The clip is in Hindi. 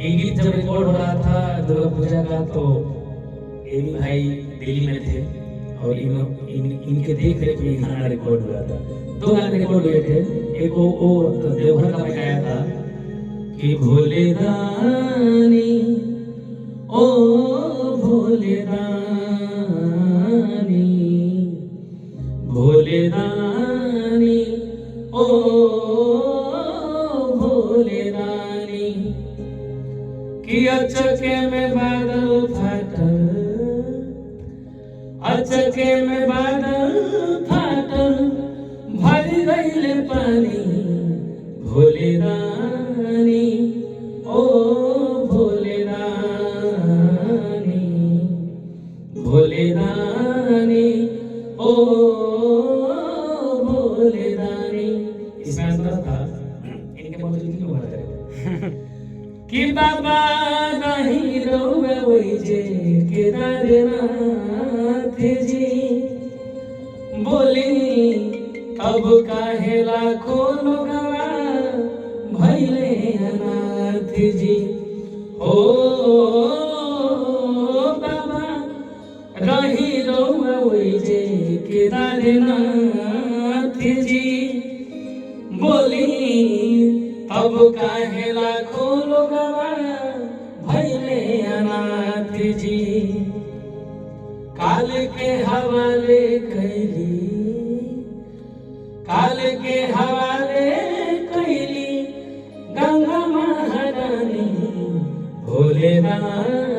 ये गीत जब रिकॉर्ड हो रहा था दुर्गा पूजा का, तो एमी भाई दिल्ली में थे और इनके देख रेख में गाना रिकॉर्ड हुआ था। 2 गाने रिकॉर्ड हुए थे। एक वो देवघर का मैं गाया था कि भोले दानी ओ भोले दानी, भोले दानी ओ भोले दानी, कि अचके में बादल फाटल, अचके में बादल फाटल, भर गइल पानी, भोले दानी ओ भोले दानी, भोले दानी ओ भोले दानी। इसमें अंदर था, इनके मौजूदगी में हुआ करेगा कि बाबा नहीं रोवे वही जे केदारनाथ जी, बोली अब काहे लाखों लोगवा भइले अनाथ जी। ओ बाबा रही रोवे वही जे केदारनाथ जी, बोली अब काहे लाखों लोगवा भइले अनाथ जी। काल के हवाले कैली, काल के हवाले कैली गंगा महारानी, भोले दानी